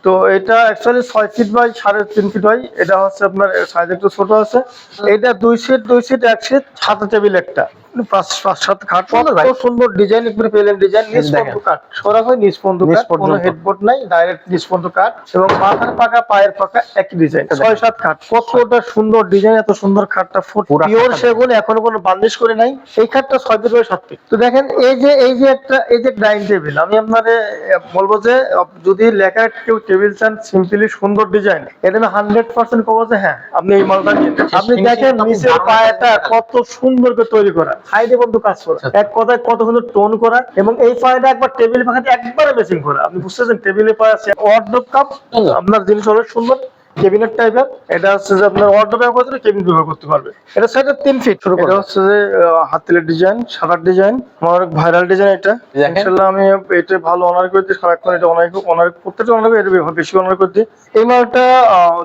তো এটা actually 6 feet by 3.5 fit হয়। এটা হচ্ছে আপনার সাইজ একটু ছোট আছে। এটা 2 সিট 1 সিট সাথে টেবিল একটা, 5-7 খাট। কত সুন্দর ডিজাইন, একবারে প্লেন ডিজাইন, নিচ পর্যন্ত কাট, সরাসরি নিচ পর্যন্ত কাট, কোনো হেডবোর্ড নাই, ডাইরেক্ট নিচ পর্যন্ত কাট, এবং মাথার পাকা পায়ের পাকা একই ডিজাইন। 6-7 খাট, কতটা সুন্দর ডিজাইন, এত সুন্দর খাটটা পিওর সেগুন, এখনো কোনো বার্নিশ করে নাই। এই খাটটা 6 ফিট বাই 7 ফিট। তো দেখেন এই যে ডাইনিং টেবিল, আমি আপনারে বলবো যে যদি লেখা কেউ টেবিল চান সিম্পলি সুন্দর ডিজাইন, এটা আমি 100% কবো যে হ্যাঁ আপনি এই মালটা নিন। আপনি দেখেন নিচের পায়াটা কত সুন্দর করে তৈরি করা, সাইডে বন্ধু কাজ করা, এক কথায় কত সুন্দর টোন করা, এবং এই পায়াটা একবার টেবিল পাখাতে একবারে মেসিং করা। আপনি বুঝতেছেন টেবিলের পায়া আছে ওয়ার্ডরোব কাপ, আপনার জিনিস অনেক সুন্দর কেবিনেট টাইপের। এটা হচ্ছে যে আপনার ওয়ার্ডরোব ব্যবহার করতে কেবিনেট ব্যবহার করতে পারবে। এটা সাইডে 3 ফিট। এটা হচ্ছে যে হাতের ডিজাইন, সাদার ডিজাইন, আমার ভাইরাল ডিজাইন। এটা ইনশাআল্লাহ আমি এটা ভালো অনার করতে সারাক্ষণ এটা অনার প্রত্যেকটা অনার এটা বেশি অনার করতে। এই মালটা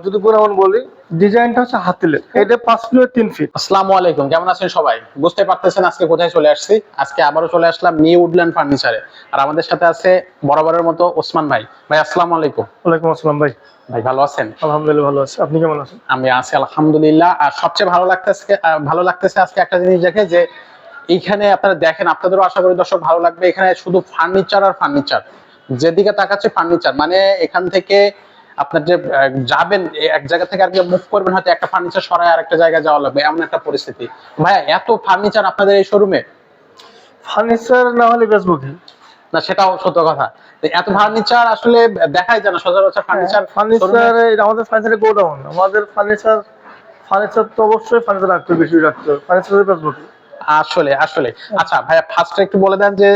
যদি পুরো বলি, ডিজাইনটা হচ্ছে হাতিলের, এটা 5 ফিট 3 ফিট। আসসালামু আলাইকুম, কেমন আছেন সবাই? বুঝতে পারতেছেন আজকে কোথায় চলে আসছি। আজকে আবারও চলে আসলাম নিউ উডল্যান্ড ফার্নিচারে, আর আমাদের সাথে আছে বরাবরের মতো ওসমান ভাই। ভাই আসসালামু আলাইকুম। ওয়ালাইকুম আসসালাম ভাই। ভাই ভালো আছেন? আলহামদুলিল্লাহ ভালো আছি, আপনি কেমন আছেন? আমি আছি আলহামদুলিল্লাহ। আর সবচেয়ে ভালো লাগতেছে আজকে একটা জিনিস দেখে, যে এইখানে আপনারা দেখেন, আপনাদেরও আশা করি দর্শক ভালো লাগবে। এখানে শুধু ফার্নিচার আর ফার্নিচার, যেদিকে তাকাচ্ছে ফার্নিচার। মানে এখান থেকে আপনার যে যাবেন এক জায়গা থেকে আর মুভ করবেন, হয়তো একটা ফার্নিচার সরায় আরেকটা জায়গায় যাওয়া লাগবে, এমন একটা পরিস্থিতি। ভাইয়া এত ফার্নিচার আপনাদের এই শোরুমে? ফার্নিচার না হলে বেচবো কি? না সেটাও সত্য কথা, এত ফার্নিচার আসলে দেখাই যায় না সচরাচর। ফার্নিচার আমাদের ফার্নিচারের গোডাউন, আমাদের ফার্নিচার তো অবশ্যই ফার্নিচার রাখতে বেশি রাখতে হবে, ফার্নিচার বেচবো কি? আসলে আসলে আচ্ছা ভাইয়া, ফার্স্টে একটু বলে দেন যে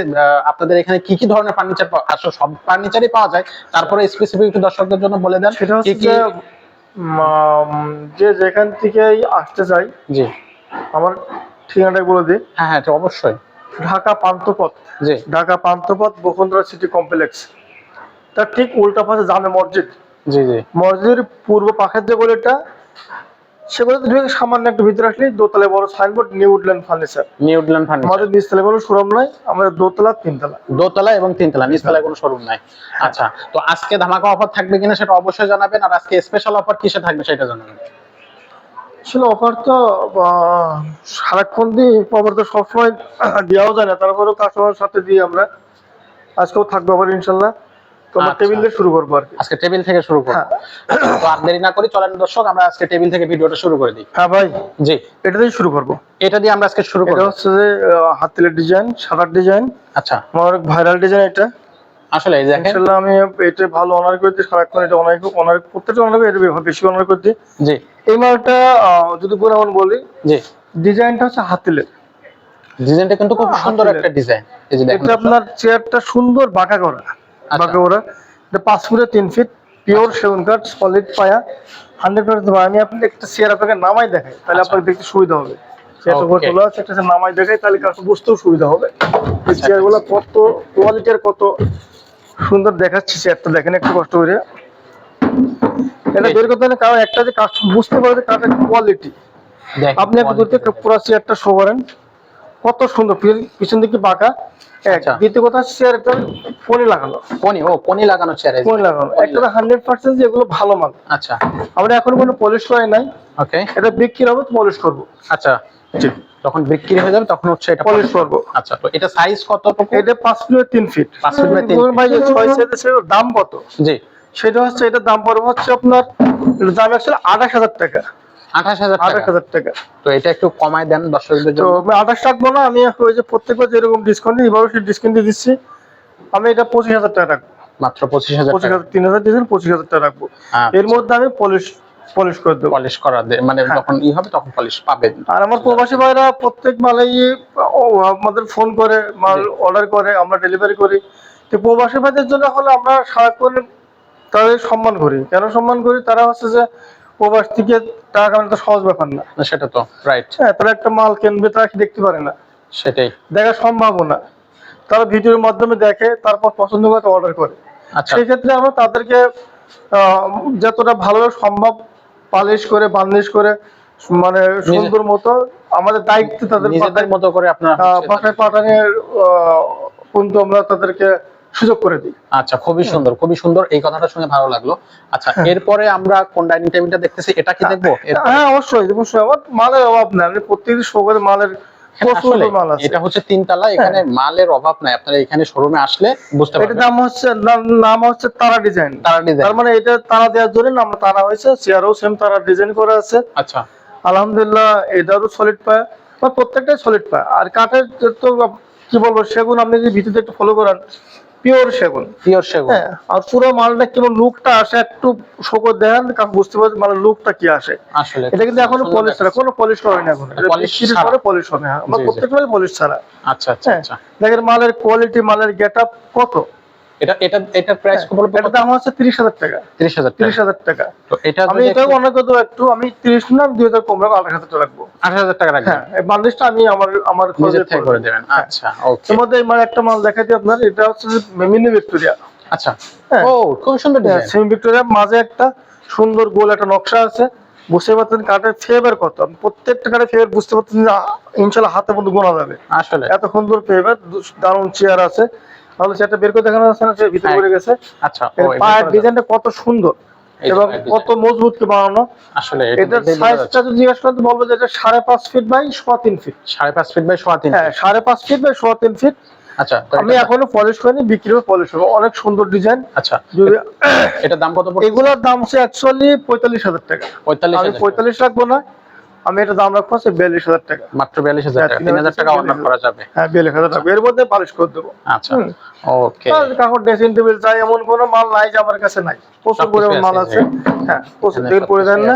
আপনাদের এখানে কি কি ধরনের ফার্নিচার আসলে সব ফার্নিচারই পাওয়া যায়, তারপরে স্পেসিফিক একটু দর্শকদের জন্য বলে দেন। সেটা হচ্ছে যে যেখান থেকে আসতে চাই, জি আমার ঠিকানাটা বলে দিই। হ্যাঁ হ্যাঁ অবশ্যই। ঢাকা পান্থপথ, জি ঢাকা পান্থপথ বসুন্ধরা সিটি কমপ্লেক্স, তার ঠিক উল্টা পাশে জামে মসজিদ। জি জি, মসজিদের পূর্ব পাশের যে গলিটা, সেগুলো সামান্য একটু ভিতরে আসলে দোতলায় বড় signboard new woodland furniture. New woodland furniture. আমাদের নিচতলায় কোনো শোরুম নাই, আমাদের দোতলা তিনতলা। দোতলা এবং তিনতলা, নিচতলায় কোনো শোরুম নাই। আচ্ছা, তো আজকে ধামাকা অফার থাকবে কিনা সেটা অবশ্যই জানাবেন, আর আজকে স্পেশাল অফার কিসে থাকবে সেটা জানাবেন। আসলে অফার তো সারাক্ষণ দিই, অফার তো সবসময় দেওয়াও যায় না, তারপরেও কাস্টমারের সাথে দিই আমরা। আজকেও থাকবে আবার ইনশাল্লাহ। তো আমরা টেবিল দিয়ে শুরু করবো আর কি। আজকে টেবিল থেকে শুরু করব। তো আর দেরি না করি, চলেন দর্শক আমরা আজকে টেবিল থেকে ভিডিওটা শুরু করে দিই। হ্যাঁ ভাই, জি এটা দিয়ে শুরু করবো। এটা দিয়ে আমরা আজকে শুরু করব। এটা হচ্ছে যে হাতের ডিজাইন, সাদার ডিজাইন। আচ্ছা, আমার ভাইরাল ডিজাইন এটা। আসলে দেখেন ইনশাআল্লাহ আমি এটা ভালো অনার করতে সারাক্ষণ এটা অনার প্রত্যেকটা অনার এটা বেশি অনার করতে। জি, এই মালটা যদি পুরো বলি, জি ডিজাইনটা হচ্ছে হাতিলের। ডিজাইনটা কিন্তু খুব সুন্দর একটা ডিজাইন। এই যে দেখেন, এটা আপনার চেয়ারটা সুন্দর বাঁকা করা, বাঁকা করা। এটা 5 ফিট 3 ফিট পিওর সেগুন কাঠ, সলিড পায়া, 100%। আমি আপনি একটা চেয়ার আপনাকে নামাই দেখাই, তাহলে আপনাকে দেখতে সুবিধা হবে। চেয়ারটা উপরে তোলা আছে, একটা নামাই দেখাই, তাহলে কাউকে বুঝতেও সুবিধা হবে এই চেয়ারগুলো কত কোয়ালিটি আর কত সুন্দর দেখাচ্ছে। চেয়ারটা দেখেন একটু কষ্ট করে, এটা বের করতে হবে, কারণ একটা যে কাস্টমার বুঝতে পারে যে কাঠের কোয়ালিটি। আপনি একটু দূর থেকে পুরো চেয়ারটা শো করেন, কত সুন্দর, পিছন দিকে বাঁকা। দ্বিতীয় কথা, চেয়ারটা ফোনে লাগানো, পনি লাগানো চেয়ার, ফোন লাগানো একটা 100% যে এগুলো ভালো মাল। আচ্ছা, আমরা এখন কোনো পলিশ করাই নাই। ওকে, এটা বিক্রি হবে তো পলিশ করব। আচ্ছা জি, যখন বিক্রি হয়ে যাবে তখন হচ্ছে এটা পলিশ করব। আচ্ছা, তো এটা সাইজ কতটুকু? এটা 5 feet 3 feet. 5 feet by 3 feet. ভাই 6 সাইজের দাম কত? জি, সেটা হচ্ছে এটার দাম পড়বে হচ্ছে আপনার, দাম আসলে 28000 টাকা। 28000 টাকা। তো এটা একটু কমায় দেন দর্শকদের জন্য। তো আমি 28 রাখবো না, আমি ওই যে প্রত্যেকবার যেরকম ডিসকাউন্ট দিই, এবারও সেই ডিসকাউন্ট দিয়ে দিচ্ছি। আমি এটা 25000 টাকা রাখবো, মাত্র 25000 টাকা। 3000 দিয়েছেন, 25000 টাকা রাখবো। এর মধ্যে আমি পলিশ করে দেবো। পলিশ করা মানে যখন হবে তখন পলিশ পাবেন। আর আমার প্রবাসী ভাইরা প্রত্যেক মালেই আমাদের ফোন করে, মাল অর্ডার করে, আমরা ডেলিভারি করি। তো প্রবাসী ভাইদের জন্য হলে আমরা সারাক্ষণ তাদের সম্মান করি। কেন সম্মান করি? তারা হচ্ছে যে প্রবাস থেকে টাকা কামানো তো সহজ ব্যাপার না। সেটা তো রাইট। হ্যাঁ, তারা একটা মাল কিনবে, তারা কি দেখতে পারে না, সেটাই দেখা সম্ভব না। তারা ভিডিওর মাধ্যমে দেখে, তারপর পছন্দ করে অর্ডার করে। সেই ক্ষেত্রে আমরা তাদেরকে যতটা ভালো সম্ভব পালিশ করে, বার্নিশ করে, মানে সুন্দর মতো আমাদের দায়িত্ব তাদের নিজেদের মতো করে আপনারা বাসায় পাঠানোর কিন্তু আমরা তাদেরকে সুযোগ করে দিই। আচ্ছা, খুবই সুন্দর, খুবই সুন্দর, এই কথাটা শুনে ভালো লাগলো। আচ্ছা, এরপরে আমরা কোন ডাইনিং টেবিলটা দেখতেছি, এটা কি দেখবো? হ্যাঁ অবশ্যই অবশ্যই, আমার মালের অভাব নাই, আমি প্রত্যেকদিন শোকের মালের প্রচুর আসলে মাল আছে। এটা হচ্ছে তিনতলা, এখানে মালের অভাব নাই, আপনারা এখানে শোরুমে আসলে বুঝতে এটার পারবেন। নাম হচ্ছে তারা ডিজাইন। তারা ডিজাইন, তার মানে এটা তারা দেওয়ার জন্য নাম তারা হয়েছে। চেয়ারও সেম তারা ডিজাইন করা আছে। আচ্ছা আলহামদুলিল্লাহ এটারও সলিড পায়, বা প্রত্যেকটাই সলিড পায়। আর কাঠের তো কি বলবো, সেগুন আপনি যদি ভিতরে একটু ফলো করেন, পিওর সেগুন। পিওর সেগুন। হ্যাঁ, আর পুরো মালটা কেমন লুকটা আসে একটু শোকর দেখেন, কারণ বুঝতে পারছেন মালের লুকটা কি আসে। আসলে এটা কিন্তু এখনো পলিশ ছাড়া, কোনো পলিশ করা হয়নি এখন, এটা পলিশ বিক্রির ছাড়া? পরে পলিশ হবে। হ্যাঁ, আমার জি, জি। প্রত্যেকটা মাল পলিশ ছাড়া। আচ্ছা আচ্ছা হ্যাঁ, আচ্ছা। দেখেন মালের কোয়ালিটি, মালের গেটআপ কত। এটা এটা এটার প্রাইস কত বলবো? এটার দাম হচ্ছে 30,000 টাকা। 30,000 টাকা। 30,000 টাকা। তো এটা আমি এটাও অনেক একটু, আমি 30 না 2,000 কম রাখবো, 28,000 টাকা রাখবো। 28,000 টাকা রাখবেন? হ্যাঁ, এই বান্ডিলটা আমি আমার নিজের থেকে করে দেব। দেবেন? হ্যাঁ। আচ্ছা, ওকে। এর মধ্যে মানে একটা মাল দেখাচ্ছি আপনার, এটা হচ্ছে মিনি ভিক্টোরিয়া। আচ্ছা, হ্যাঁ। ও খুব সুন্দর ডিজাইন। সেমি ভিক্টোরিয়া, মাঝে একটা সুন্দর গোল একটা নকশা আছে। বুঝতে পারছেন কাঠের ফেভার কত, প্রত্যেকটা কাঠের ফেভার বুঝতে পারছেন যে ইনশাল্লাহ হাতের মধ্যে গোনা যাবে, আসলে এত সুন্দর ফেভার। দারুণ চেয়ার আছে। তাহলে সেটা বের করে দেখানো যাচ্ছে না, সে ভিতরে পড়ে গেছে। আচ্ছা, এর পায়ের ডিজাইনটা কত সুন্দর এবং কত মজবুত কি বানানো। আসলে এটার সাইজটা যদি জিজ্ঞেস করতে বলবো যে এটা 5.5 feet by 3.5 feet. 5.5 feet by 3.5 হ্যাঁ, 5.5 ফিট বাই 3.5 ফিট। আচ্ছা, তো আমি এখনো পলিশ করিনি, বিক্রি হবে, পলিশ হবে। অনেক সুন্দর ডিজাইন। আচ্ছা, যদি এটার দাম কত পড়ছে? এগুলোর দাম হচ্ছে অ্যাকচুয়ালি 45,000 টাকা। 45,000 আমি 45 রাখবো না, আমি এটা দাম রাখবো হচ্ছে 42,000 টাকা। মাত্র 42,000 টাকা। 3,000 টাকা অনার করা যাবে। হ্যাঁ, 42,000 টাকা, এর মধ্যে পলিশ করে দেবো। আচ্ছা, ওকে। আর কাকুর ড্রেসিং টেবিল চাই এমন কোনো মাল নাই যে আমার কাছে নাই, প্রচুর পরিমাণ মাল আছে। হ্যাঁ, প্রচুর দেখে পড়ে দেন না।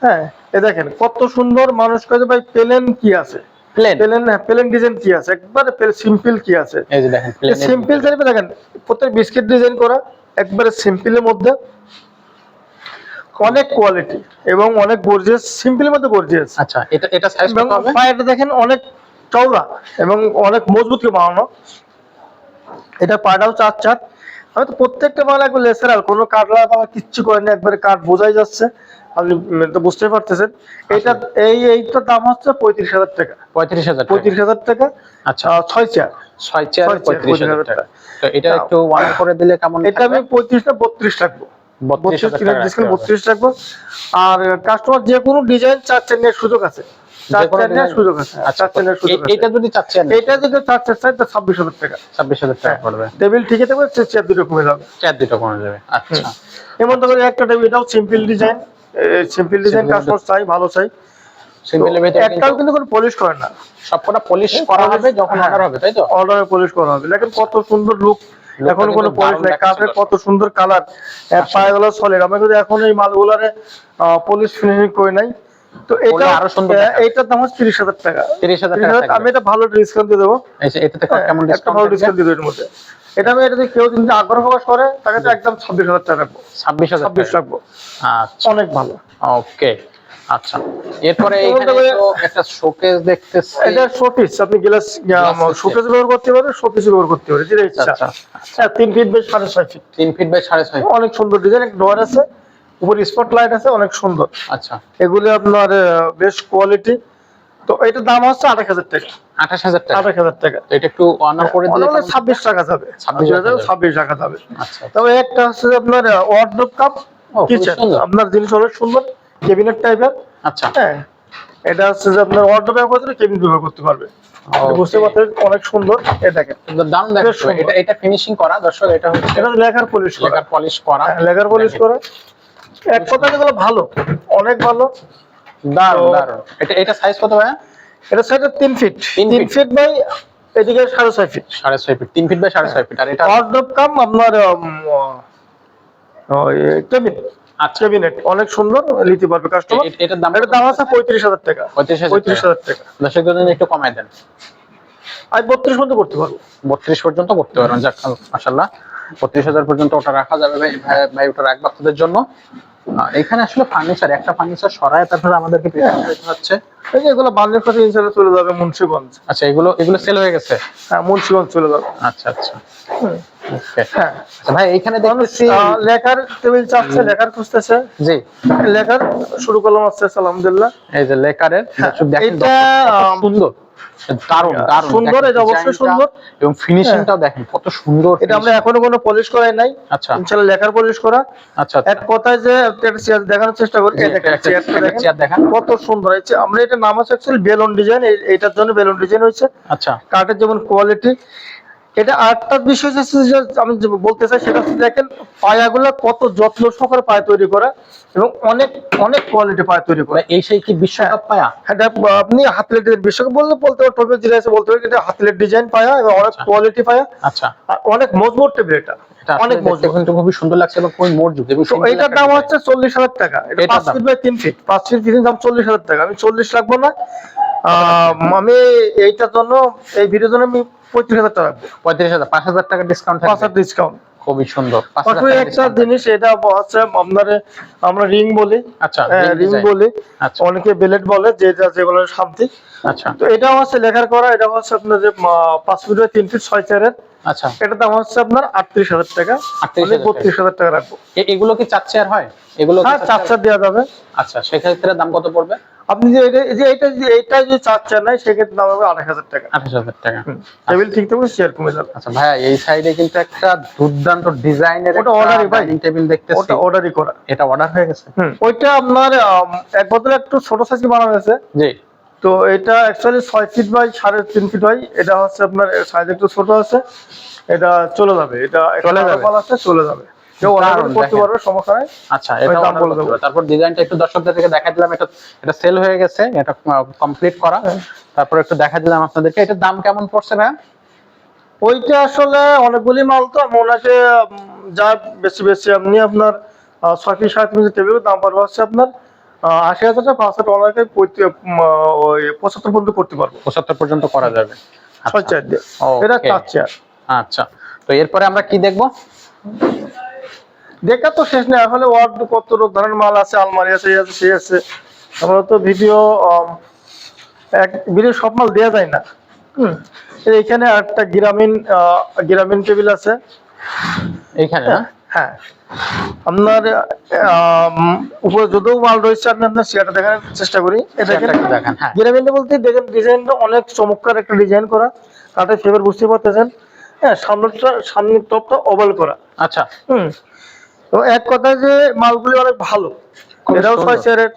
হ্যাঁ, এ দেখেন কত সুন্দর। মানুষ কাছে ভাই প্লেন কি আছে, প্লেন প্লেন, হ্যাঁ প্লেন ডিজাইন কি আছে, একবারে সিম্পল কি আছে। এই যে দেখেন প্লেন, সিম্পল চাইবে, দেখেন প্রত্যেক বিস্কিট ডিজাইন করা, একবারে সিম্পলের মধ্যে অনেক কোয়ালিটি এবং অনেক গর্জিয়াস, সিম্পলের মধ্যে গর্জিয়াস। আচ্ছা, এটা এটা সাইজ এবং কত হবে? পায়েটা দেখেন অনেক চওড়া এবং অনেক মজবুত করে বানানো। এটা পাটাও 4 আমি তো প্রত্যেকটা মাল একবার লেসারাল, কোনো কাঠ লাগা কিচ্ছু করেনি, একবারে কাঠ বোঝাই যাচ্ছে, আপনি তো বুঝতে পারতেছেন। এটা এইটার দাম হচ্ছে 35,000 টাকা। 35,000 টাকা। 35,000 টাকা। আচ্ছা, 6 চেয়ার। 6 চেয়ার 35,000 টাকা। তো এটা একটু ওয়ান করে দিলে কেমন? এটা আমি 35 না 32 রাখবো। 32,000 কিনে টাকা ডিসকাউন্ট 32 রাখবো। আর কাস্টমার যে কোনো ডিজাইন 4 চেয়ার নেওয়ার সুযোগ আছে। 4 চেয়ার নেওয়ার সুযোগ আছে। 4 চেয়ার নেওয়ার সুযোগ আছে। এটা যদি চাচ্ছেন, এটা যদি 4 চেয়ার চাই, তা 26,000 টাকা। 26,000 টাকা পড়বে। টেবিল ঠিকই থাকবে, চেয়ার দুটো কমে যাবে। চেয়ার দুটো কমে যাবে। আচ্ছা, এমন তো করে একটা টেবিল, এটাও simple design. Simple design customer চাই, ভালো চাই। সিম্পলের ভিতরে একটাও কিন্তু কোনো পলিশ করে না, সবকটা পলিশ করা হবে যখন অর্ডার হবে, তাই তো? অর্ডারে পলিশ করা হবে। দেখেন কত সুন্দর লুক, এখন কোনো কিন্তু পলিশ দারুণ নাই। দেখাচ্ছে কাঠের দর্শক। কত সুন্দর কালার, পায়েগুলো সলিড। আমি কিন্তু এখন এই মালগুলারে পলিশ ফিনিশিং করে নাই। তো এটা আরো সুন্দর দেখাবে। এইটার দাম হচ্ছে 30,000 টাকা। 30,000 টাকা 30,000 আমি এটা ভালো ডিসকাউন্ট দিয়ে দেবো। এটাতে কেমন একটা ডিসকাউন্ট ভালো থাকবে? ডিসকাউন্ট দিয়ে দেবো এর মধ্যে। এটা আমি এটা যদি কেউ যদি আগ্রহ প্রকাশ করে, তাকে তো একদম 26,000 টাকা রাখবো। 26,000 26 টাকা। রাখবো, আচ্ছা, অনেক ভালো। ওকে। আচ্ছা, এরপরে এমন এখানে করে- তো একটা শোকেস দেখতেছি। এটা শোপিস, আপনি গ্লাস শোকেস ব্যবহার করতে পারবেন, শোপিস ব্যবহার করতে পারবেন, যেটা ইচ্ছা। আচ্ছা, হ্যাঁ, 3 feet by 6.5 feet. 3 feet by 6.5। অনেক সুন্দর ডিজাইন, একটা ডোর আছে, উপরে স্পট লাইট আছে, অনেক সুন্দর। আচ্ছা, এগুলো আপনার বেশ কোয়ালিটি। তো এটার দাম হচ্ছে 28,000 টাকা। 28,000 টাকা। 28,000 টাকা। তো এটা একটু অনার করে দিলে কেমন? 26 টাকা যাবে। 26 টাকা যাবে। আচ্ছা, তবে একটা হচ্ছে যে আপনার ওয়ার্ডরোব কাপ ও, খুবই কিচেন, সুন্দর। আপনার জিনিস অনেক সুন্দর, ক্যাবিনেট টাইপের। আচ্ছা, হ্যাঁ, এটা হচ্ছে যে আপনার ওয়ার্ডরোব ব্যবহার করতে, কেবিনেট ব্যবহার করতে পারবে। Okay. বুঝতে পারছেন, অনেক সুন্দর। এ দেখেন, দারুণ বেশ দেখাচ্ছে। সুন্দর। এটা ফিনিশিং করা দর্শক, এটা হচ্ছে এটা লেখার পলিশ করা। লেকার পলিশ করা। লেখার পলিশ করে, এক কথা যেগুলো ভালো, অনেক ভালো। দারুণ তো- দারুণ। এটা সাইজ কত ভাই? এটা সাইডে 3 ফিট। 3 3 ফিট বাই এদিকে 6.5 feet. 6.5 feet. 3 feet by 6.5 feet. আর এটা ওয়ার্ডরোব কাম আপনার কেবিনেট। আচ্ছা, ক্যাবিনেট অনেক সুন্দর, নিতে পারবে কাস্টমার। এটার দাম এটার দাম আছে 35,000 টাকা। 35,000 টাকা। দর্শকদের জন্য একটু কমায় দেন। আমি 32 পর্যন্ত করতে পারবো। 32 পর্যন্ত করতে পারবেন। যাক, মাশাআল্লাহ, 32,000 পর্যন্ত ওটা রাখা যাবে। ভাই ওটা রাখবো আপনাদের জন্য। এখানে আসলে ফার্নিচার, একটা ফার্নিচার সরায় তারপরে আমাদেরকে পেছনে যেতে হচ্ছে। এই যে এগুলো বান্নের কাছে ইনশাআল্লাহ চলে যাবে মুন্সিগঞ্জ। আচ্ছা, এগুলো সেল হয়ে গেছে? হ্যাঁ, মুন্সিগঞ্জ চলে যাবে। আচ্ছা আচ্ছা, হুম। ওকে হ্যাঁ আচ্ছা ভাই এখানে দেখতেছি লেখার টেবিল চাচ্ছে, লেখার খুঁজতেছে, জি লেখার শুরু করলাম আস্তে আস্তে আলহামদুলিল্লাহ। এই যে লেকারের দর্শক দেখেন এটা কত সুন্দর, দারুণ দারুণ সুন্দর, দেখেন এটা অবশ্যই ডিজাইনটা সুন্দর। এবং ফিনিশিংটাও দেখেন কত সুন্দর এটা আমরা finishing। এখনো কোনো পলিশ করাই নাই, আচ্ছা ইনশাআল্লাহ লেখার পলিশ করা। আচ্ছা এক কথায় যে একটা চেয়ার দেখানোর চেষ্টা করি, জি, এই দেখেন একটা চেয়ারটা দেখেন চেয়ার দেখান। কত সুন্দর হয়েছে। আমরা এটা নাম আছে অ্যাকচুয়ালি বেলুন ডিজাইন, এইটার জন্য বেলুন ডিজাইন হয়েছে। আচ্ছা কাঠের যেমন কোয়ালিটি, এটা আরেকটা বিষয় হচ্ছে যে আমি যে বলতে চাই সেটা হচ্ছে দেখেন পায়াগুলো কত যত্ন সহকারে পায়া তৈরি করা এবং অনেক অনেক কোয়ালিটি পায়া তৈরি করা। এই সেই কি বিশ্বকাপ পায়া? এটা আপনি হাতলের ডিজাইন বিশ্বকে বলতে বলতে পারেন, টপের যেটা আছে বলতে পারেন, এটা হাতলের ডিজাইন পায়া এবং অনেক কোয়ালিটি পায়া আচ্ছা আর অনেক মজবুত টেবিল। এটা এটা অনেক অনেক মজবুত, মজবুত। কিন্তু খুবই সুন্দর লাগছে এবং খুবই মজবুত এবং তো simple এটার একটা দাম design। হচ্ছে 40,000 টাকা। এটা এটার 5 দাম? Feet by 3 feet, 5 feet fitting দাম 40,000 টাকা। আমি 40 রাখবো না, আমি এইটার জন্য এই ভিডিওর জন্য আমি 35,000 টাকা রাখবো, 35,000, 5,000 টাকা ডিসকাউন্ট 5,000 থাকবে। ডিসকাউন্ট। খুবই সুন্দর, 5,000 পাশাপাশি টাকা একটা discount থাকবে। জিনিস, এটা হচ্ছে আপনার আমরা রিং বলি, আচ্ছা রিং design। বলি, আচ্ছা অনেকে বেলেট বলে, যেগুলো শান্তি। আচ্ছা তো এটা হচ্ছে লেখার করা, এটা হচ্ছে আপনার যে 5 ফিট বাই 3 ফিট 6 চেয়ারের, আচ্ছা এটার দাম হচ্ছে আপনার 38,000 টাকা। 38,000 টাকা। 32,000 টাকা রাখবো। এগুলো কি 4 চেয়ার হয়? এগুলো কি হ্যাঁ, 4 চার চার দেওয়া যাবে। আচ্ছা সেক্ষেত্রে দাম কত পড়বে? আপনি যে এইটা যদি 4 চেয়ার নাই সেক্ষেত্রে দাম হবে 28,000 টাকা। 28,000 টাকা। টেবিল ঠিক থাকবে, চেয়ার কমে যাবে। আচ্ছা ভাইয়া এই সাইডে কিন্তু একটা দুর্দান্ত ডিজাইনের ওটা order-ই ভাই। ডাইনিং টেবিল দেখতেছি। ওটা অর্ডারই করা। এটা অর্ডার হয়ে গেছে? ওইটা আপনার এক বদলে একটু ছোট সাইজ বানানো হয়েছে। জি তো এটা অ্যাকচুয়ালি 6 ফিট বাই 3.5 ফিট হয়। এটা হচ্ছে আপনার সাইজ একটু ছোট আছে, এটা চলে যাবে, এটা চলে যাবে? আছে, চলে যাবে। কেউ অর্ডার দারুণ, করতে দেখেন। পারবে, সমস্যা নাই। আচ্ছা এটা দাম order বলে করতে দেবো। হবে। তারপর ডিজাইনটা একটু দর্শকদেরকে দেখা দিলাম, এটা এটা সেল হয়ে গেছে, এটা কমপ্লিট করা। তারপর একটু দেখা দিলাম আপনাদেরকে, এটার দাম কেমন পড়ছে ভাইয়া? ওইটা আসলে অনেকগুলি মাল, তো আমি ওনাকে যা বেশি বেশি আপনি আপনার 6 ফিট 3.5 ফিট টেবিল দাম পারবো হচ্ছে আপনার 80,000 টাকা, 500 ওনাকে ওই 75 পর্যন্ত করতে পারবো, 75 পর্যন্ত করা যাবে। 6 চেয়ার দিয়ে। Okay. এটা 4 চেয়ার। আচ্ছা তো এরপরে আমরা কি দেখবো? দেখা তো শেষ নেই, আসলে ওয়ার্ড কত ধরনের মাল আছে, আলমারি আছে, এই আছে, সেই আছে। আমরা তো ভিডিও সব মাল দেওয়া যায় না। এখানে একটা গ্রামীণ টেবিল আছে এইখানে না? হ্যাঁ। আপনার উপরে যদিও মাল রয়েছে, আমি আপনার চেয়ারটা দেখার চেষ্টা করি। এটা চেয়ারটা একটু দেখান, হ্যাঁ। গ্রামীণ বলতে দেখেন ডিজাইনটা অনেক চমৎকার একটা ডিজাইন করা, কাঠের ফেভার বুঝতে পারতেছেন। হ্যাঁ, সামনের টপটা ওভাল করা। আচ্ছা তো এক কথায় যে মালগুলি অনেক ভালো। খুব এটাও সুন্দর। 6 চেয়ারের,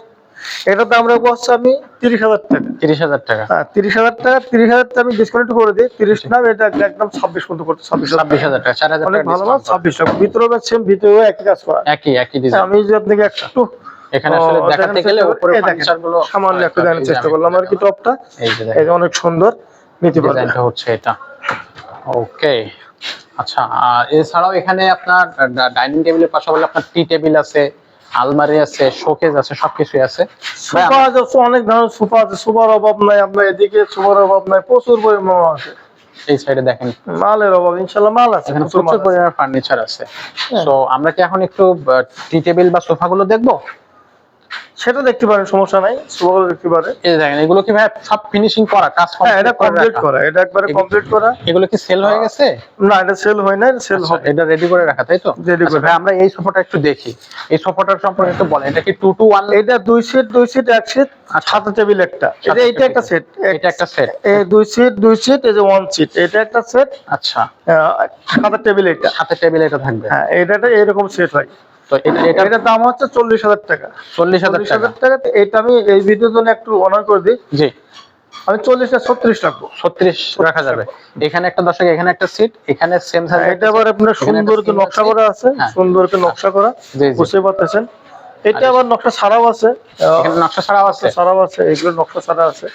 এটার দাম রাখবো হচ্ছে আমি 30,000 টাকা। 30,000 টাকা। হ্যাঁ, 30,000 টাকা। 30,000 টাকা আমি ডিসকাউন্ট করে দিই, 30 না, এটা একদম 26 পর্যন্ত করতে, 26,000 টাকা, 4,000 অনেক টাকা ভালো মাল। ডিসকাউন্ট। 26 টাকা ভিতরে সেম, ভিতরে একই কাজ করা। একই ডিজাইন। আমি যদি আপনাকে একটু এখানে আসলে দেখাতে গেলে উপরে ফার্নিচার গুলো সামান্য একটু দেখানোর চেষ্টা করলাম আর কি। টপটা এই যে এটা অনেক সুন্দর, নিতে পারবেন। ডিজাইনটা হচ্ছে এটা। ওকে আচ্ছা এছাড়াও এখানে আপনার ডাইনিং টেবিলের পাশাপাশি আপনার টি টেবিল আছে, আলমারি আছে, শোকেস আছে, সবকিছুই আছে। ভাই, সোফা আছে, অনেক ধরনের সোফা আছে, সোফার অভাব নাই। আপনার এদিকে সোফার অভাব নাই, প্রচুর পরিমাণ আছে। এই সাইডে দেখেন মালের অভাব ইনশাল্লাহ মাল আছে, এখানে প্রচুর মাল প্রচুর আছে। পরিমাণে ফার্নিচার আছে। সো আমরা কি এখন একটু টি টেবিল বা সোফা গুলো দেখবো? সেটা দেখতে পারেন, সমস্যা নাই, সোফা দেখতে পারেন। এই দেখেন এগুলো কি ভাই সব ফিনিশিং করা, কাজ হ্যাঁ, এটা কমপ্লিট কমপ্লিট করা, এটা একবারে কমপ্লিট করা। এগুলো কি সেল হয়ে গেছে? না, এটা সেল হয় না, এটা সেল আচ্ছা, হবে। এটা রেডি করে রাখা, তাই তো? Ready আচ্ছা করে। ভাই, আমরা এই সোফাটা একটু দেখি। এই সোফাটার সম্পর্কে একটু বলেন, এটা কি 2 to 1? এটা 2 সিট 1 সিট, সাথে টেবিল একটা। এটা একটা সেট, এটা একটা সেট। এই 2 সিট, এই যে 1 সিট, এটা একটা সেট। আচ্ছা সাথে টেবিল এটা। সাথে টেবিল এটা থাকবে। হ্যাঁ, এটা এরকম সেট হয়। তো এটা এটার দাম হচ্ছে 40,000 টাকা। 40,000 টাকা। 40,000 টাকা। এটা আমি এই ভিডিওর জন্য একটু অনার করে দিই, জি আমি 40 না 36 রাখবো। 36 রাখা যাবে। এখানে একটা দর্শক, এখানে একটা সিট, এখানে সেম সাইজ। এটা আবার আপনার সুন্দর করে নকশা করা আছে, হ্যাঁ। সুন্দর করে নকশা করা, জি, জি। বুঝতে পারতেছেন। এটা আবার নকশা ছাড়াও আছে, এখানে নকশা ছাড়াও আছে। এগুলো নকশা ছাড়া আছে।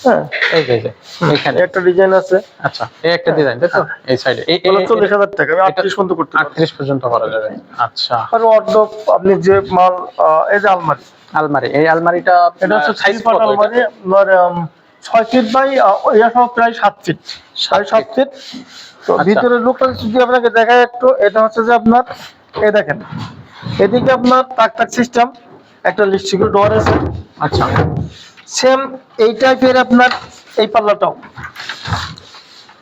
হ্যাঁ, এই যে এখানে একটা ডিজাইন আছে। আচ্ছা এই একটা ডিজাইন, তাই তো? এই সাইডে এই 40,000 টাকা, আমি 38 পর্যন্ত করতে পারবো। 38 পর্যন্ত করা যাবে। আচ্ছা আর ওয়ার্ডরোব, আপনি যে মাল, এই যে আলমারি, আলমারি, এই আলমারিটা এটা হচ্ছে সাইজ 3 পার্ট আলমারি। আপনার 6 ফিট বাই ইয়া সহ প্রায় 7 ফিট, 7.5 ফিট। তো আচ্ছা। ভিতরের লুকটা যদি আপনাকে দেখায় একটু, এটা হচ্ছে যে আপনার, এই দেখেন এদিকে আপনার টাক সিস্টেম, একটা লিস্টিক ডোর আছে। আচ্ছা সেম এই টাইপের আপনার এই পাল্লাটাও,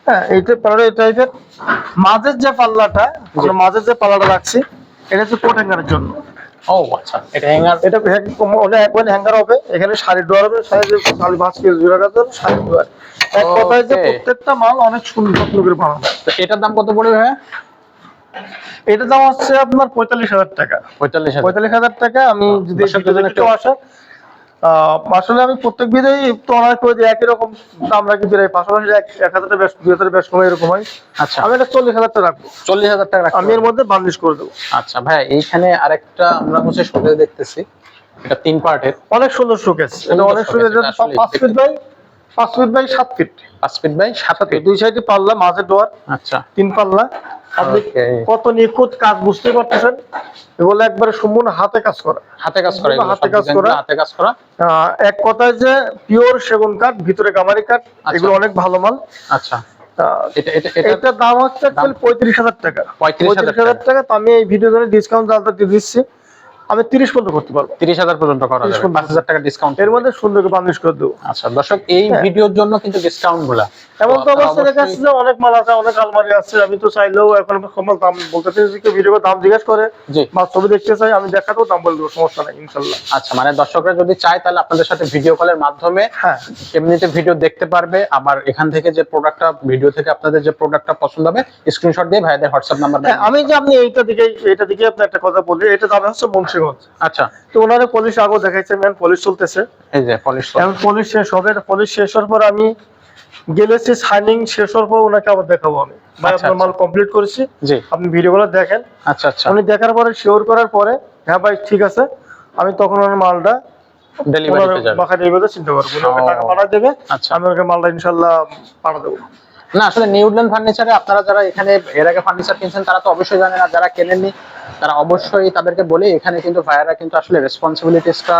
হ্যাঁ, এইটা পাল্লা এই টাইপের। মাঝের যে পাল্লাটা, আমরা মাঝের যে পাল্লাটা রাখছি, এটা হচ্ছে কোট হ্যাঙ্গারের জন্য। ও আচ্ছা, এটা হ্যাঙ্গার। এটা একবার হ্যাঙ্গার হবে, এখানে শাড়ি ডোয়ার হবে, শাড়ি খালি ভাঁজ করে জোড়া কাজ হবে, শাড়ি ডোয়ার। এক কথায় যে Okay. প্রত্যেকটা মাল অনেক সুন্দর যত্ন করে বানানো। তো এটার দাম কত পড়বে ভাইয়া? এটার দাম হচ্ছে আপনার 45,000 টাকা। 45,000। 45,000 টাকা। আমি যদি দর্শকদের জন্য একটু আসে, আসলে আমি প্রত্যেক ভিডিওই একটু অনার করে দিই, একই রকম দাম রাখি, প্রায় পাশাপাশি 1,000 টাকা বেশ 2,000 বেশ কমে এরকম হয়। আচ্ছা, আমি এটা 40,000 টাকা রাখবো। 40,000 টাকা রাখতে আমি এর মধ্যে বার্নিশ করে দেবো। আচ্ছা ভাইয়া, এইখানে আরেকটা আমরা হচ্ছে শোকেস দেখতেছি, এটা 3 পার্টের। অনেক সুন্দর শোকেস, এটা অনেক সুন্দর। এটা আসলে 5 feet by 5 feet by 7 feet, 5 feet by 7 feet. দুই সাইডে পাল্লা, মাঝে ডোয়ার, আচ্ছা, 3 পাল্লা। আপনি Okay. কত নিখুঁত কাজ বুঝতে পারতেছেন। এগুলো একবারে সম্পূর্ণ হাতে কাজ করা। হাতে কাজ করা, এগুলো হাতে সব কাজ ডিজাইনগুলো করা। হাতে কাজ করা। এক কথায় যে পিওর সেগুন কাঠ, ভিতরে গামারি কাঠ, আচ্ছা। এগুলো অনেক ভালো মাল। আচ্ছা, আহ, এটা এটা এটা এটার দাম হচ্ছে actually 35,000 টাকা। 35,000 টাকা। তো আমি এই ভিডিও জন্য ডিসকাউন্ট আলাদা দিয়ে দিচ্ছি, আমি 30 পর্যন্ত করতে পারবো। 30,000 পর্যন্ত করা 30 যাবে, পর্যন্ত। 5,000 টাকা ডিসকাউন্ট। এর মধ্যে সুন্দর করে বার্নিশ করে দেবো। আচ্ছা দর্শক, এই হ্যাঁ। ভিডিওর জন্য কিন্তু ডিসকাউন্ট গুলা এমন তো আপনারা অবস্থা দেখা যাচ্ছে অবশ্যই- যে অনেক মাল আছে, অনেক আলমারি আছে, আমি তো চাইলেও এখন কমাল দাম বলতে চাই, যে কেউ ভিডিও দাম জিজ্ঞেস করে জি। বা ছবি দেখতে চাই, আমি দেখাতেও দাম বলে দেবো, সমস্যা নাই ইনশাল্লাহ। আচ্ছা, মানে দর্শকরা যদি চায় তাহলে আপনাদের সাথে ভিডিও কলের মাধ্যমে হ্যাঁ, এমনিতে ভিডিও দেখতে পারবে। আবার এখান থেকে যে প্রোডাক্টটা, ভিডিও থেকে আপনাদের যে প্রোডাক্টটা পছন্দ হবে, স্ক্রিনশট দিয়ে ভাইদের হোয়াটসঅ্যাপ নাম্বার। হ্যাঁ, আমি যে আপনি এইটা দিকে আপনি একটা কথা বলি, এটা দাম হচ্ছে মুন্সিগঞ্জ। আচ্ছা, তো ওনারা পলিশ আগেও দেখাইছে, ম্যান পলিশ চলতেছে, এই যে পলিশ। এখন পলিশ শেষ হবে। পলিশ শেষ হওয়ার পর আমি গেলেছি, শাইনিং শেষ হওয়ার পর ওনাকে আবার দেখাবো আমি, ভাই আচ্ছা, আপনার মাল কমপ্লিট করেছি, জি। আপনি ভিডিওগুলো দেখেন। আচ্ছা আচ্ছা, উনি দেখার পরে শিওর করার পরে, হ্যাঁ ভাই ঠিক আছে, আমি তখন ওনার মালটা ডেলিভারিতে যাবে। বাঁকা ডেলিভারিতে চিন্তা করবো, উনি আমাকে ও। টাকা পাঠিয়ে দেবে, আচ্ছা। আমি ওকে মালটা ইনশাল্লাহ পাঠিয়ে দেবো। না আসলে নিউল্যান্ড ফার্নিচারে আপনারা যারা এখানে এর আগে ফার্নিচার কিনছেন তারা তো অবশ্যই জানেন, আর যারা কেনেননি তারা অবশ্যই তাদেরকে বলে, এখানে কিন্তু ভাইয়ারা কিন্তু আসলে রেসপন্সিবিলিটিসটা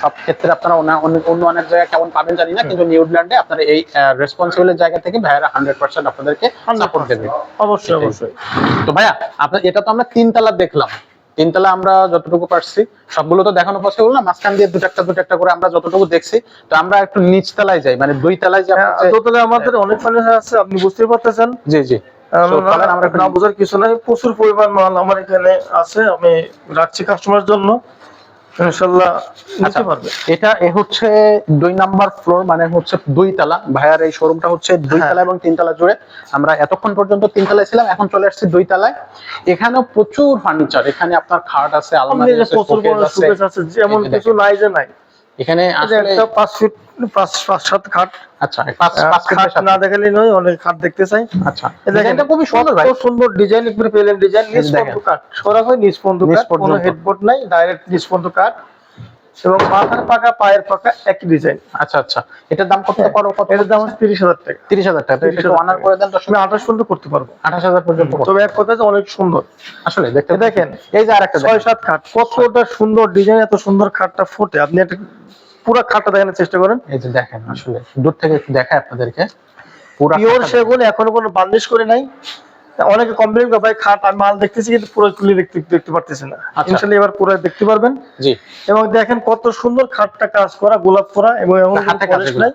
সব ক্ষেত্রে আপনারা অন্য অনেক জায়গায় কেমন পাবেন জানি না, কিন্তু নিউল্যান্ডে আপনারা এই রেসপন্সিবিলিটির জায়গা থেকে ভাইয়ারা 100% আপনাদেরকে সাপোর্ট দেবে। অবশ্যই অবশ্যই। তো ভাইয়া, আপনার এটা তো আমরা 3 তলা দেখলাম, 3 তলা আমরা যতটুকু পারছি সবগুলো তো দেখানো পসিবল না, মাঝখান দিয়ে দুটো একটা করে আমরা যতটুকু দেখছি। তো আমরা একটু নিচ তলায় যাই, মানে 2 তলায় যে আপনার যে- দোতলায় আমাদের অনেক ফার্নিচার আছে, আপনি বুঝতেই পারতেছেন। জি জি, So, চলেন আমরা একটু না বোঝার কিছু নাই, প্রচুর পরিমাণ মাল আমার এখানে আছে, আমি রাখছি কাস্টমার জন্য, ইনশাল্লাহ নিতে আচ্ছা, পারবে। এটা হচ্ছে 2 নাম্বার ফ্লোর, মানে হচ্ছে 2 তলা। ভাইয়ার এই শোরুমটা হচ্ছে 2 হ্যাঁ। তলা এবং 3 তলা জুড়ে। আমরা এতক্ষণ পর্যন্ত 3 তলায় ছিলাম, এখন চলে আসছি 2 তলায়। এখানেও প্রচুর ফার্নিচার, এখানে আপনার খাট আছে, আপনি আলমারি যে আছে, প্রচুর শোকেস বড় আছে। শোকেস আছে, যেমন এই যে কিছু নাই যে নাই। এখানে এই যে আসলে একটা 5 ফিট 5-7 খাট, আচ্ছা 5 ফিট খাট না দেখালে নয়, অনেক খাট দেখতে চাই। আচ্ছা, এই দেখেন, এটা খুবই সুন্দর ভাই। কত সুন্দর ডিজাইন, একবারে প্লেন ডিজাইন, নিচ দেখেন। পর্যন্ত কাট, সরাসরি নিচ পর্যন্ত নিচ কাট, কোনো পর্যন্ত। হেডবোর্ড নাই, ডাইরেক্ট নিচ পর্যন্ত কাট, এবং মাথার পাকা পায়ের পাকা একই ডিজাইন। আচ্ছা আচ্ছা, এটার দাম কত কত? এটার দাম হচ্ছে 30,000 টাকা। 30,000 টাকা। তো এটা একটু অনার করে দেন তো, আমি 28 পর্যন্ত করতে পারবো। 28,000 পর্যন্ত করতে। তবে এক কথা যে অনেক সুন্দর, আসলে দেখতে দেখেন এই যে আরেকটা দেখেন। 6-7 খাট, কতটা সুন্দর ডিজাইন, এত সুন্দর খাটটা ফোটে। আপনি একটা পুরো খাটটা দেখানোর চেষ্টা করেন। এই যে দেখেন, আসলে দূর থেকে একটু দেখায় আপনাদেরকে পুরো পিওর সেগুন, এখনো কোনো বার্নিশ করে নাই। অনেকে কমপ্লেন করে, ভাই খাট আমি মাল দেখতেছি কিন্তু পুরো ক্লিয়ার দেখতে পারতেছি না। আচ্ছা। ইনশাআল্লাহ এবার পুরো দেখতে পারবেন। জি। এবং দেখেন কত সুন্দর খাটটা কাজ করা, গোলাপ করা, এবং এমন কোনো হাতে কাজ পলিশ এগুলো। নাই।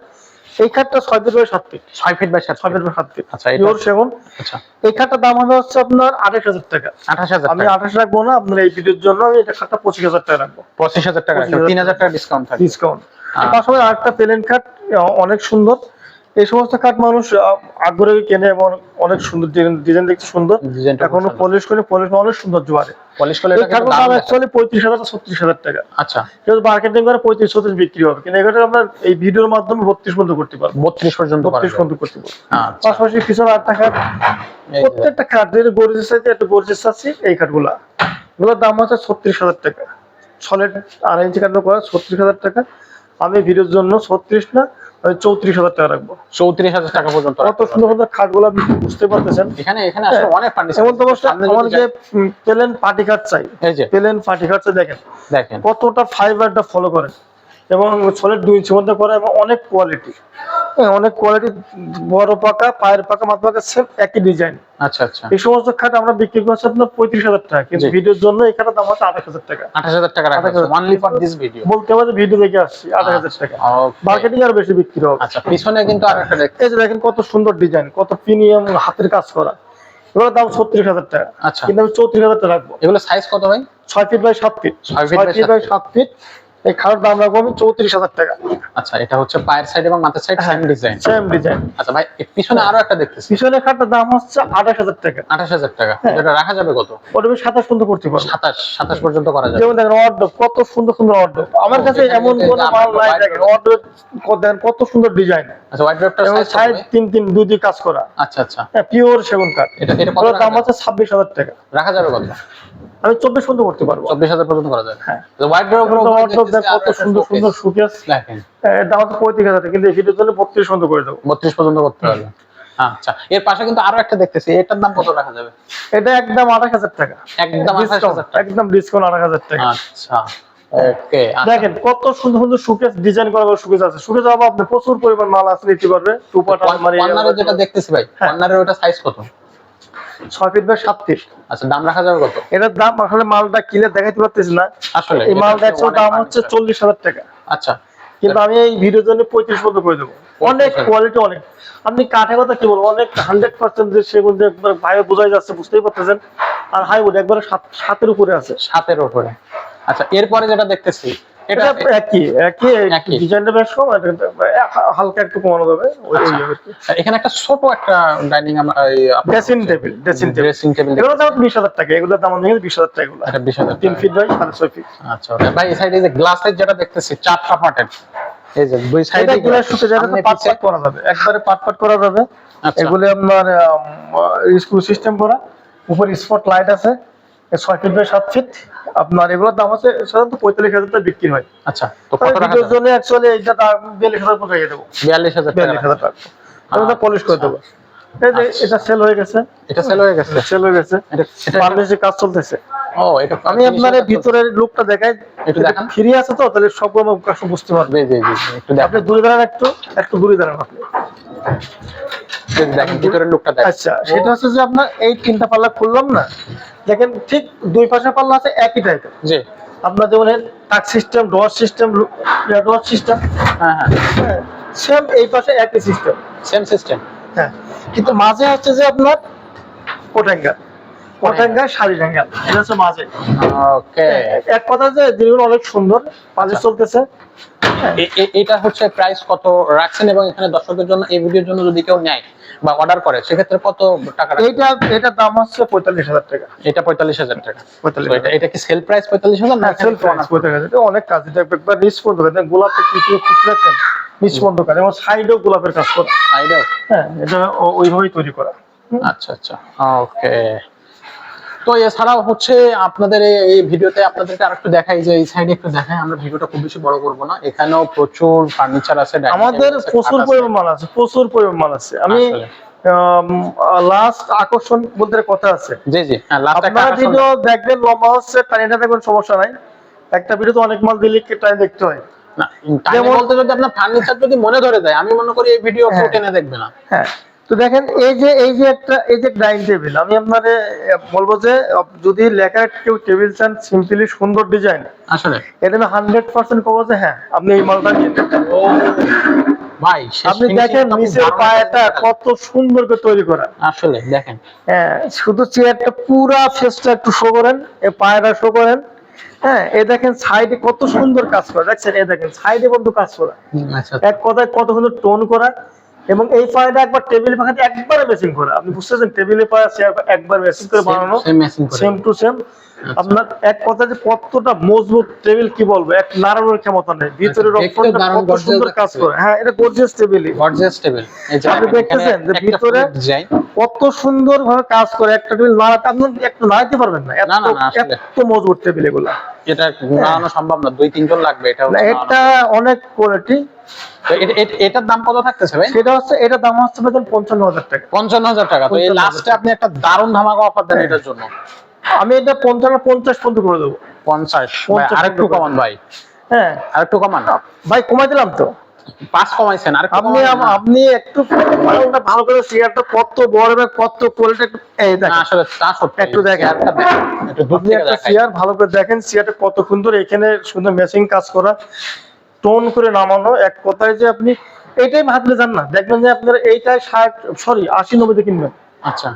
এই খাটটা 6 feet by 7 feet, 6 feet by 7 6 feet by 7 feet, আচ্ছা, এটা- পিওর সেগুন। আচ্ছা, এই খাটটার দাম হবে হচ্ছে আপনার 28,000 টাকা। 28,000 আমি টাকা। 28 রাখবো না, আপনার এই ভিডিওর জন্য আমি এটা খাটটা 25,000 টাকা রাখবো, 25,000 টাকা, 3,000 টাকা ডিসকাউন্ট থাকবে। ডিসকাউন্ট। পাশাপাশি আরেকটা প্লেন খাট, অনেক সুন্দর। এই সমস্ত খাট মানুষ আগ্রহে কেনে, এবং অনেক সুন্দর ডিজাইন দেখতে সুন্দর, ডিজাইনটা এখনো পলিশ করে, পলিশ অনেক সুন্দর জোয়ারে। পলিশ করলে এই এটা কিন্তু খাটগুলোর দাম দাম দেখেন। অ্যাকচুয়ালি 35,000 36,000 টাকা। আচ্ছা, কেউ মার্কেটিং করে 35-36 বিক্রি হবে, কিন্তু এগুলো আমরা এই ভিডিওর মাধ্যমে 32 পর্যন্ত করতে পারবো, 32 পর্যন্ত করা 32 যাবে। পর্যন্ত করতে পারবো। আচ্ছা, পাশাপাশি পিছনে আরেকটা খাট, এই যে প্রত্যেকটা খাট যদি গর্জিয়াস চাইতে একটু গর্জিয়াস আছে, এই খাটগুলা এগুলোর দাম হচ্ছে 36,000 টাকা। সলিড 2.5 ইঞ্চি কাঠ করা 36,000 টাকা। আমি ভিডিওর জন্য 36 না, আমি 34,000 টাকা রাখবো। 34,000 টাকা পর্যন্ত কত সুন্দর সুন্দর খাটগুলো আপনি বুঝতে পারতেছেন। এখানে আসলে অনেক ফার্নিচার। এমন তো অবস্থা, আমার যে প্লেন পার্টি খাট চাই, এই যে প্লেন পার্টি খাট চাই, দেখেন দেখেন, কতটা ফাইবারটা ফলো করে। এবং সলিড 2 ইঞ্চির মধ্যে করা এবং অনেক কোয়ালিটি, অনেক কোয়ালিটি, বড় পাকা, পায়ের পাকা, মাথা পাকা সেম একই ডিজাইন। আচ্ছা আচ্ছা, এই সমস্ত খাট আমরা বিক্রি করছি আপনার 35,000 টাকা, কিন্তু জি। ভিডিওর জন্য এই খাটের দাম হচ্ছে 28,000 টাকা। 28,000 টাকা রাখা আছে অনলি ফর দিস ভিডিও। বলতে পারে ভিডিও দেখে আসছি 28,000 টাকা, মার্কেটিং আরো বেশি বিক্রি হবে। আচ্ছা, পিছনে কিন্তু আরেকটা এই যে দেখেন কত সুন্দর ডিজাইন, কত প্রিমিয়াম হাতের কাজ করা, এগুলোর দাম 36,000 টাকা। আচ্ছা, কিন্তু আমি 34,000 টাকা রাখবো। এগুলো সাইজ কত ভাই? 6 feet by 7 feet, 6 feet 6 feet by 7 feet. এই খাটের দাম রাখবো আমি 34,000 টাকা। আচ্ছা, এটা হচ্ছে পায়ের সাইড এবং মাথার side same design. Same design. আচ্ছা ভাই, এর পিছনে আরো একটা দেখতেছি, পিছনের খাটটার দাম হচ্ছে 28,000 টাকা। 28,000 টাকা। এটা রাখা যাবে কত? ওটা আমি 27 পর্যন্ত করতে পারবো। 27 পর্যন্ত করা যাবে। যেমন দেখেন অর্ডার কত সুন্দর সুন্দর অর্ডার, আমার কাছে এখানে এমন দেখেন কোন যে মাল নাই। আপনার দেখেন অর্ডার দেখেন কত সুন্দর ডিজাইন, আচ্ছা, হোয়াইট ড্রপটার এবং সাইজ সাইড 3 দুই দুই কাজ করা, আচ্ছা আচ্ছা, পিওর সেগুন কাঠ। এটা কত ওটার দাম রাখা হচ্ছে 26,000 টাকা। রাখা যাবে কত? আমি 24 পর্যন্ত করতে পারবো। 24,000 পর্যন্ত করা যাবে। হ্যাঁ, হোয়াইট ড্রপের উপরে অর্ডার দেখতেছি কত সুন্দর সুন্দর শোকেস, দেখেন, এর দাম হচ্ছে 35,000 টাকা, কিন্তু এই ভিডিওর জন্য 32 পর্যন্ত করে দেবো। 32 পর্যন্ত করতে পারবে। আচ্ছা, এর পাশে কিন্তু আরো একটা দেখতেছি, এটার দাম কত রাখা যাবে? এটা একদম 28,000 টাকা, একদম 28,000 টাকা। একদম ডিসকাউন্ট 28,000 টাকা। আচ্ছা, ওকে। দেখেন কত সুন্দর সুন্দর শোকেস ডিজাইন করা শোকেস আছে। শোকেস হবে আপনি প্রচুর পরিমাণ মাল আছে, নিতে পারবে। টুপাট আলমারি, কর্নারে যেটা দেখতেছি ভাই, হ্যাঁ। কর্নারের ওটা সাইজ কত? 6 ফিট বাই 7 ফিট। আচ্ছা, দাম রাখা যাবে কত? এটার দাম আসলে মালটা কিলে দেখাইতে পারতেছি না। আসলে এই মালটা একশো দাম হচ্ছে 40,000 টাকা, আচ্ছা, কিন্তু আমি এই ভিডিওর জন্য 35 পর্যন্ত করে দেবো। অনেক কোয়ালিটি, অনেক। আপনি কাঠের কথা কি বলবো, অনেক 100% যে সেগুন যে একবার ভাইও বোঝাই যাচ্ছে, বুঝতেই পারতেছেন। আর হাইউড একবারে 7-এর উপরে আছে। 7 উপরে। আচ্ছা, এরপরে যেটা দেখতেছি, এটা এটা একই ডিজাইনটা বেশ কম, হালকা একটু কমানো যাবে ওই আচ্ছা। আর কি। এখানে একটা ছোট একটা dining dressing table, dressing table. এগুলোর দাম 20,000 টাকা। এগুলোর দাম আমি 20,000 টাকা। এগুলো এটা 20,000 3 ফিট বাই 6.5 ফিট। আচ্ছা, ওটা ভাই এই সাইডে যে গ্লাসের যেটা দেখতেছি 4টা পার্টের, এই যে দুই সাইডে এটা গ্লাস শুকে যাবে, পার্ট পার্ট করা যাবে, একবারে পার্ট পার্ট করা যাবে। আচ্ছা। এগুলো আপনার স্ক্রু সিস্টেম করা, উপরে স্পট লাইট আছে। 6 ফিট বাই 7 ফিট। আপনার এগুলোর দাম আছে সাধারণত 45,000 টাকা বিক্রি হয়। আচ্ছা, তো কত টাকা? ভিডিওর জন্য অ্যাকচুয়ালি এটা 42,000 টাকা দিয়ে দেবো। 42,000 টাকা। 42,000 টাকা আমরা পলিশ করে দেবো। এই যে এটা সেল হয়ে গেছে, এটা সেল হয়ে গেছে। সেল হয়ে গেছে। এটা বাংলাদেশে কাজ চলতেছে। ও, এটা আমি আপনার ভিতরের লুকটা দেখাই, একটু দেখান। ফ্রি আছে তো, তাহলে সব কাস্টমার বুঝতে পারবে। জি জি জি, একটু আপনি দেখেন, দূরে দাঁড়ান, একটু দূরে দাঁড়ান আপনি। দেখেন ভিতরের লুকটা দেখেন। আচ্ছা, সেটা হচ্ছে যে আপনার এই 3টা পাল্লা খুললাম না, দেখেন ঠিক দুই পাশে পাল্লা আছে একই টাইপের। জি, আপনার যেমন টাচ সিস্টেম, ডোর সিস্টেম, ডোর সিস্টেম, হ্যাঁ হ্যাঁ, সেম এই পাশে একই সিস্টেম। Same system. হ্যাঁ, কিন্তু মাঝে হচ্ছে যে আপনার কোটাঙ্গা শাড়ি টাঙ্গা, এটা হচ্ছে মাঝে। ওকে, এক কথা যে জিনিসগুলো অনেক সুন্দর, মাঝে চলতেছে। এটা হচ্ছে প্রাইস কত রাখছেন, এবং এখানে দর্শকদের জন্য এই ভিডিওর জন্য যদি কেউ নেয় বা অর্ডার করে সেক্ষেত্রে কত টাকা রাখছেন? এটা দাম হচ্ছে 45,000 টাকা। এটা 45,000 টাকা। 45,000 তো এটা কি সেল প্রাইস 45,000 না সেল প্রাইস 45,000? এটা অনেক কাজ, এটা একবার নিচ পর্যন্ত কাজ, গোলাপের কিছু রাখেন নিচ পর্যন্ত কাজ, এবং সাইডেও গোলাপের কাজ করা। সাইডেও? হ্যাঁ, এটা ওইভাবেই তৈরি করা। আচ্ছা আচ্ছা, ওকে। তো এছাড়াও হচ্ছে আপনাদের এই ভিডিওতে আপনাদেরকে আরেকটু দেখাই, যে এই সাইডে একটু দেখাই, আমরা ভিডিওটা খুব বেশি বড় করব না। এখানেও প্রচুর ফার্নিচার আছে, আমাদের প্রচুর পরিমাণ মাল আছে, প্রচুর পরিমাণ মাল আছে। আমি লাস্ট আকর্ষণ বলতে কথা আছে। জি জি, হ্যাঁ, লাস্ট একটা আপনারা ভিডিও দেখবেন, লম্বা হচ্ছে, টাইমটা দেখবেন, সমস্যা নাই। একটা ভিডিওতে অনেক মাল দিলে টাইম দেখতে হয় না, টাইম বলতে যদি আপনার ফার্নিচার যদি মনে ধরে যায়, আমি মনে করি এই ভিডিও কেউ টেনে দেখবে না। হ্যাঁ, তো দেখেন এই যে ডাইনিং টেবিল, আমি আপনারে বলবো যে যদি লেখা কেউ টেবিল চান সিম্পলি সুন্দর ডিজাইন, আসলে এটা আমি 100% কবো যে হ্যাঁ আপনি এই মালটা নিয়ে নেন। ভাই, আপনি দেখেন নিচের পায়াটা কত সুন্দর করে তৈরি করা। আসলে দেখেন, হ্যাঁ, শুধু চেয়ারটা পুরা ফেসটা একটু শো করেন, এই পায়াটা শো করেন। হ্যাঁ, এই দেখেন সাইডে কত সুন্দর কাজ করা, দেখছেন? এই দেখেন সাইডে কত কাজ করা, আচ্ছা, এক কথায় কত সুন্দর টোন করা। এবং এই পায়াটা একবার টেবিল পাখাতে একবারে ম্যাচিং করা। আপনি বুঝতেছেন, টেবিলে পায়া চেয়ার একবার ম্যাচিং করে বানানো, সেম টু সেম। আপনার এক কথা যে কতটা মজবুত টেবিল, কি বলবো, এক নাড়ানোর ক্ষমতা নেই। ভিতরে রক্ষণটা কত সুন্দর কাজ করে। হ্যাঁ, এটা গর্জিয়াস টেবিল। Gorgeous table. এই যে আপনি দেখতেছেন যে ভিতরে ডিজাইন কত সুন্দর ভাবে কাজ করে। একটা টেবিল নাড়াতে আপনি একটু নাড়াতে পারবেন না, এত মজবুত টেবিল এগুলা। এটা নাড়ানো সম্ভব না, 2-3 জন লাগবে। এটা অনেক কোয়ালিটি। এটার দাম কত থাকতেছে ভাই? সেটা হচ্ছে, এটা দাম হচ্ছে 55,000 টাকা। 55,000 টাকা। তো এই লাস্টে আপনি একটা দারুণ ধামাকা অফার দেন এটার জন্য। আমি এটা 50 পর্যন্ত করে দেবো। 50 আরেকটু কমান ভাই। হ্যাঁ আর একটু কমান। ভাই কমাই দিলাম তো। 5 কমাইছেন, আর আপনি আপনি একটু মালটা ভালো করে চেয়ারটা কত বড় এবং কত কোয়ালিটি এই না দেখেন। আসলে তা সত্যি একটু দেখেন। চেয়ারটা দেখেন, একটু দূর আপনি থেকে একটা দেখাই। চেয়ার ভালো করে দেখেন, চেয়ারটা কত সুন্দর, এখানে সুন্দর ম্যাচিং কাজ করা, টোন করে নামানো। এক কথায় যে আপনি এইটাই ভাবলে যান না, দেখবেন যে আপনার এইটাই 80-90 কিনবেন, আচ্ছা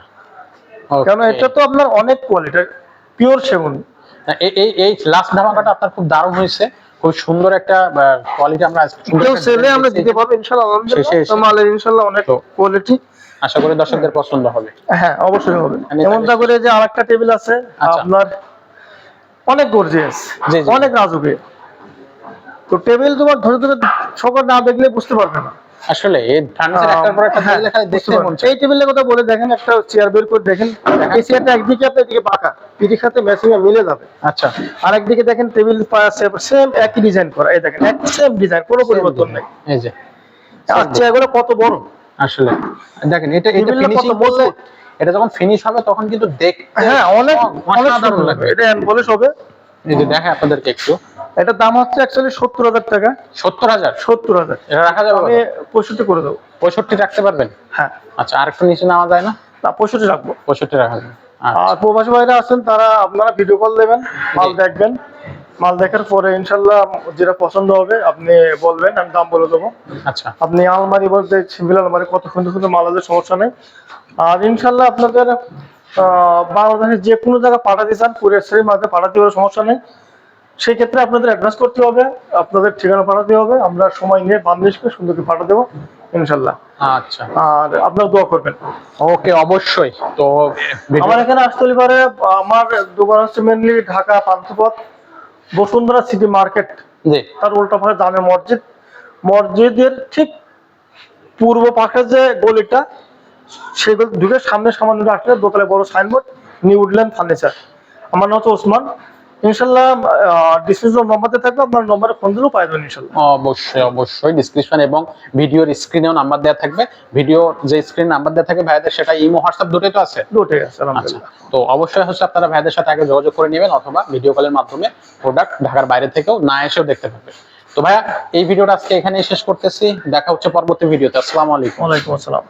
কারণ এটা তো আপনার অনেক কোয়ালিটি, পিওর সেগুন। এই এই এই লাস্ট ধামাকাটা আপনার খুব দারুণ হয়েছে, খুব সুন্দর একটা কোয়ালিটি। আমরা সুন্দর কেউ একটা সেলে design আমরা দেখছি। দিতে পারবো ইনশাআল্লাহ, শেষে এসে। আলহামদুলিল্লাহ। তো মালের ইনশাআল্লাহ অনেক কোয়ালিটি। আশা করি দর্শকদের পছন্দ হবে। হ্যাঁ অবশ্যই হবে। আমি এমনটা করে যে আরেকটা টেবিল আছে আচ্ছা। আপনার, অনেক গর্জিয়াস, জি, জি। অনেক রাজুকে। তো টেবিল তোমার ধরে ধরে সকল না দেখলে বুঝতে পারবে না। আসলে এই ফার্নিচার একটার পর একটা হ্যাঁ, দেখলে খালি দেখতে মন চায়। এই টেবিলের কথা বলে দেখেন, একটা চেয়ার বের করে দেখেন, এই চেয়ারটা একদিকে আপনার এদিকে বাঁকা, পিঠির সাথে ম্যাচিং এ মিলে যাবে। আচ্ছা, আর একদিকে দেখেন টেবিল সেম একই ডিজাইন করা, এই দেখেন এক সেম ডিজাইন, কোনো পরিবর্তন নেই। এই যে আর চেয়ারগুলো কত বড়, আসলে দেখেন এটা এটা টেবিলটা ফিনিশিং কত করলে, মজবুত। এটা যখন ফিনিশ হবে তখন কিন্তু দেখতে হ্যাঁ অনেক অনেক অসাধারণ সুন্দর লাগবে। এটা হ্যান্ড পলিশ হবে। এই যে দেখে আপনাদেরকে একটু, এটার দাম হচ্ছে অ্যাকচুয়ালি 70,000 টাকা। 70,000 70,000 এটা রাখা যাবে আমি 65 করে দেবো। 65 রাখতে পারবেন? হ্যাঁ আচ্ছা, আর একটু নিচে নেওয়া যায় না? না 65 রাখবো। 65 রাখা যাবে। আচ্ছা, আর প্রবাসী ভাইরা আছেন, তারা আপনারা ভিডিও কল দেবেন, মাল দেখবেন, মাল দেখার পরে ইনশাল্লাহ যেটা পছন্দ হবে আপনি বলবেন, আমি দাম বলে দেবো। আচ্ছা, আপনি আলমারি বলতে সিম্পল আলমারি কত সুন্দর সুন্দর মাল আছে, সমস্যা নেই। আর ইনশাল্লাহ আপনাদের বাংলাদেশের যে কোনো জায়গায় পাঠাতে চান, কুরিয়ার সার্ভিসের মাধ্যমে পাঠাতে পারে, সমস্যা নেই। সেই ক্ষেত্রে আপনাদের অ্যাডভান্স করতে হবে, আপনাদের ঠিকানা পাঠাতে হবে, আমরা সময় নিয়ে বাংলাদেশকে সুন্দর করে পাঠা দেবো ইনশাল্লাহ। আচ্ছা, আর আপনারা দোয়া করবেন। ওকে, অবশ্যই। তো আমার এখানে আসতে হলে পারে, আমার দোকান হচ্ছে mainly Dhaka Panthapath, Bashundhara city market, জি, তার উল্টা পাশে জামে মসজিদ, মসজিদের ঠিক পূর্ব পাশে যে গলিটা, সেগুলো ঢুকে সামনে সামান্য আসলে দোকানে বড় সাইনবোর্ড, নিউ উডল্যান্ড ফার্নিচার। আমার নাম হচ্ছে ওসমান। ইনশাল্লাহ ডিসক্রিপশন নম্বরতে থাকবে, আপনার নম্বরে ফোন দিলেও পাই যাবেন ইনশাল্লাহ। অবশ্যই অবশ্যই ডিসক্রিপশন এবং ভিডিওর স্ক্রিনেও নাম্বার দেওয়া থাকবে। ভিডিও যে স্ক্রিন নাম্বার দেওয়া থাকে ভাইদের, সেটা ইমো হোয়াটসঅ্যাপ দুটোই তো আছে? দুটোই আছে আচ্ছা, আলহামদুলিল্লাহ। তো অবশ্যই হচ্ছে আপনারা ভাইদের সাথে আগে যোগাযোগ করে নেবেন, অথবা ভিডিও কলের মাধ্যমে প্রোডাক্ট ঢাকার বাইরে থেকেও না এসেও দেখতে পাবে। তো ভাইয়া এই ভিডিওটা আজকে এখানেই শেষ করতেছি, দেখা হচ্ছে পরবর্তী ভিডিওতে। আসসালামু আলাইকুম। ওয়ালাইকুম আসসালাম।